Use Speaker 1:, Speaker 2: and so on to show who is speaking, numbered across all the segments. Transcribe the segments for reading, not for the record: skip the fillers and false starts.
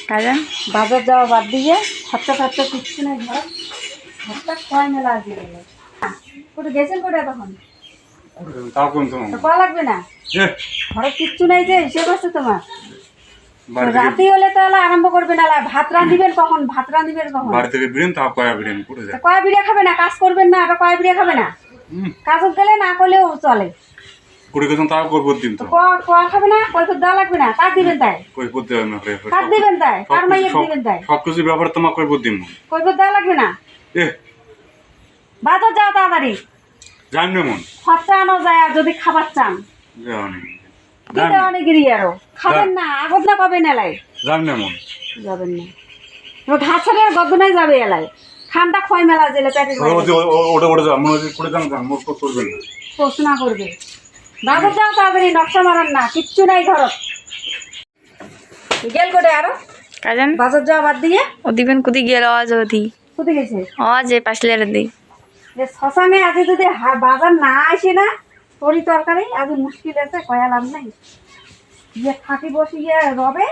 Speaker 1: Cousin
Speaker 2: বাজার যাওয়া বাদ দিয়ে খরচা খরচা কিচ্ছু নাই ঘর ঘরটা খোয়াই মেলা দিয়ে গেল কোথায় গেছেন কোথায় তখন
Speaker 3: তাও কোন তো
Speaker 2: তো কয়া লাগবে না ঘরে কিচ্ছু নাই যে হিসেব আছে তোমার রাতে হলে তাহলে আরম্ভ করবে না ভাত রাঁধিবেন কখন ভাত রাঁধিবেন কখন
Speaker 3: বাড়ি থেকে বিরিয়ানি তাও কয়া বিরিয়ানি করে যায়
Speaker 2: কয়া বিড়িয়া খাবে না কাজ করবেন না এটা কয়া বিড়িয়া খাবে না কাজ গেলে না করলেও চলে
Speaker 3: কুড়ি কেজন তাও করবো দিন তো
Speaker 2: কয়া খাবে না কৈফত দেওয়া লাগবে না কাজ দিবেন তাই
Speaker 3: কই করতে হবে না
Speaker 2: কাজ দিবেন তাই কার মাইয়ে দিবেন তাই
Speaker 3: সবকিছু ব্যাপারে তোমার কই দিন
Speaker 2: কৈফত দেওয়া লাগবে না
Speaker 3: এ
Speaker 2: বাজার যাও তাড়াতাড়ি
Speaker 3: জানি না মন
Speaker 2: খরচা আনো যায় আর যদি খাবার চান
Speaker 3: জানি
Speaker 2: কিটা অনেকেরই আরো খাবেন না আগত না কবে নেলাই
Speaker 3: জানি না মন
Speaker 2: যাবেন না ঘাট ছাড়ে আর গদ্দনাই যাবে এলাই খানটা খয় মেলা জেলে প্যাকেট
Speaker 3: ওটা ওটা যা মনে করে যান যান মোট করবেন না
Speaker 2: প্রশ্ন করবে বাজার যাও তাড়াতাড়ি নকশা মারান না কিচ্ছু নাই ঘরত গেল করে আরো
Speaker 1: কাজেন
Speaker 2: বাজার যাওয়া বাদ দিয়ে
Speaker 1: ও দিবেন কুদি গেল আজ ওদি
Speaker 2: কোথায় গেছে
Speaker 1: আজ এ পাশলের দি
Speaker 2: যে শ্মশানে আজ যদি বাজার না আসে না তরি তরকারি আজ মুশকিল আছে কয়া লাভ নাই গিয়ে থাকি বসে গিয়ে রবে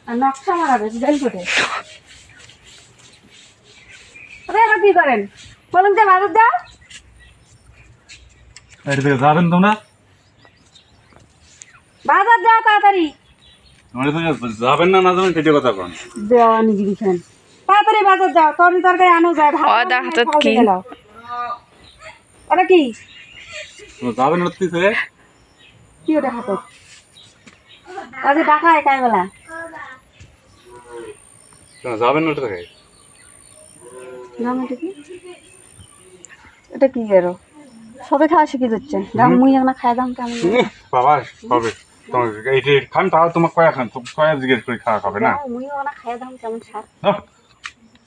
Speaker 2: আর নকশা মারাবে গেল করে আরে কি করেন বলুন যে বাজার যাও
Speaker 3: এটা থেকে যাবেন তোমরা
Speaker 2: বাজার যাও তাড়াতাড়ি
Speaker 3: আমরা তো যাবেন না না যাবেন সেটা কথা কোন
Speaker 2: দেওয়ানি গিরিছেন তাড়াতাড়ি বাজার যাও তরি তরকারি আনো যায় ভাত
Speaker 1: ওদা হাতত কি
Speaker 2: ওটা কি
Speaker 3: যাবেন না তুই থেকে
Speaker 2: কি ওটা হাতত আজ টাকা একাই বেলা
Speaker 3: যাবেন না ওটা থেকে
Speaker 2: এটা কি এটা কি এরো সবে খাওয়া শিখে যাচ্ছে দাম মুই একটা খাই দাম কেমন
Speaker 3: বাবা হবে তোমার এইটা খান তাও তোমার কয়া খান তো কয়া জিজ্ঞেস করে খাওয়া খাবে না
Speaker 2: মুইও একটা খাই দাম কেমন স্বাদ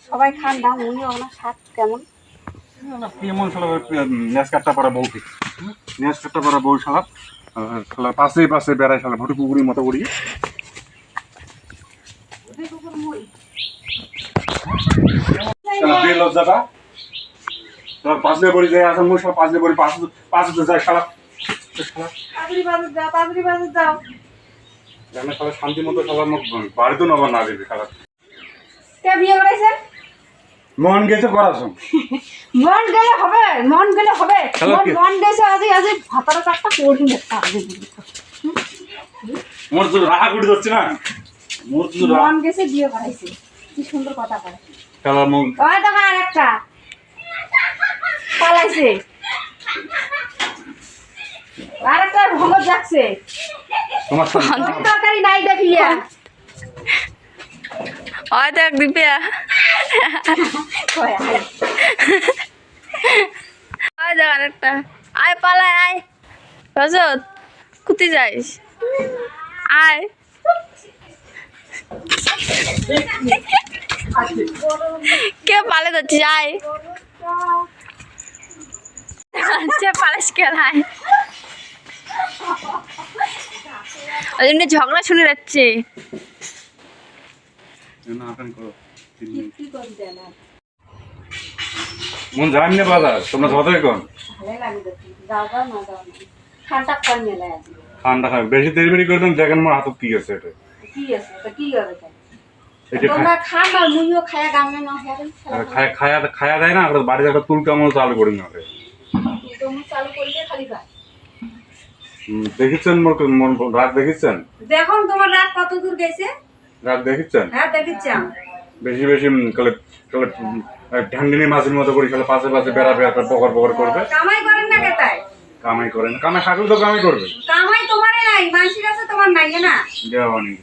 Speaker 2: সবাই খান দাম মুইও একটা স্বাদ কেমন
Speaker 3: কেমন শালা নেস কাটটা পড়া বউ ঠিক নেস কাটটা পড়া বউ শালা শালা পাশে পাশে বেড়ায় শালা ভটু কুকুরের মতো করি শালা বে লজ্জাটা তোর পাশে পড়ি যায় আসলে মোর শালা পাশে পড়ি পাশে তো যায় শালা
Speaker 2: তাড়াতাড়ি বাজার যাও তাড়াতাড়ি বাজার যাও
Speaker 3: জানা শালা শান্তি মতো শালা মুখ বাড়িতে নবার না দেবে শালা
Speaker 2: কে বিয়ে করেছেন
Speaker 3: মন গেছে করাছো
Speaker 2: মন গেলে হবে মন গেলে হবে
Speaker 3: হ্যালো, কি?
Speaker 2: মন গেছে আজ আজ ভাতার কাটটা কোড়ি একটা
Speaker 3: মোর তো রাহা গুড়ি যাচ্ছে না মোর তো
Speaker 2: মন গেছে বিয়ে করাইছে কি সুন্দর কথা কয়
Speaker 3: শালা মুখ
Speaker 2: ওই দেখো আর একটা পালাইছে আর একটা ভঙ্গ যাচ্ছে
Speaker 3: তোমার
Speaker 2: তরকারি নাই দেখিয়া
Speaker 1: ওই দেখ দিপিয়া ওই দেখ আরেকটা আয় পালায় আয় রজত কুতি যাইস আয় কে পালে যাচ্ছিস আয় আচ্ছা পালাস কে আয় ওই জন্য ঝগড়া শুনে যাচ্ছে
Speaker 3: না আপনি করো
Speaker 2: কি করবি জানা
Speaker 3: মন জানি না বাজার তোমরা যতই কোন
Speaker 2: ভালো লাগে দেখি যাও যাও না যাও না ঠান্ডা কর মেলা আছে
Speaker 3: ঠান্ডা খাবে বেশি দেরি করবেন দেখেন আমার হাতত কি আছে এটা
Speaker 2: কি আছে তো কি হবে
Speaker 3: এটা
Speaker 2: তোমরা খান না মুইও খায়া গামে না হেরেন
Speaker 3: খায়া খায়া দেয় না বাড়িতে একটা তুল কেমন চালু করি না
Speaker 2: তুমি চালু করলে খালি ভাই
Speaker 3: দেখেছেন মন রাত দেখেছেন
Speaker 2: দেখুন তোমার রাত কত দূর গেছে
Speaker 3: রাত দেখেছেন
Speaker 2: হ্যাঁ দেখিচ্ছি
Speaker 3: বেশি বেশি কালে কালে ঢাঙ্গিনী মাছের মতো করে খেলে পাশে পাশে বেড়া বেড়া পকর পকর করবে
Speaker 2: কামাই করেন না কে তাই
Speaker 3: কামাই করেন কামাই থাকলে তো কামাই করবে
Speaker 2: কামাই তোমারই নাই মানুষের কাছে তোমার নাই না
Speaker 3: দেওয়া অনেক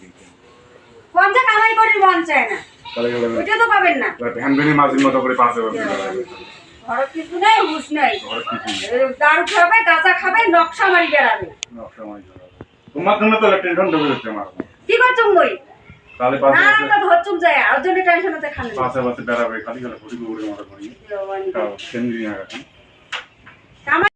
Speaker 2: কোন যে কামাই করি মন চায় না
Speaker 3: তাহলে
Speaker 2: ওইটা তো পাবেন না
Speaker 3: ঢাঙ্গিনী মাছের মতো করে পাশে পাশে
Speaker 2: ঘর কিছু নাই হুশ নাই দারু খাবে গাঁজা খাবে নকশা মারি বেড়াবে
Speaker 3: তোমার জন্য তো টেনশন ঢুকে যাচ্ছে আমার
Speaker 2: কি করছো মই
Speaker 3: তাহলে
Speaker 2: না না ধরছুম যায় আর জন্য টেনশন হতে খান
Speaker 3: পাশে পাশে বেড়াবে খালি খালি ঘুরি ঘুরি মতো করি কেন্দ্রীয়
Speaker 2: কামাই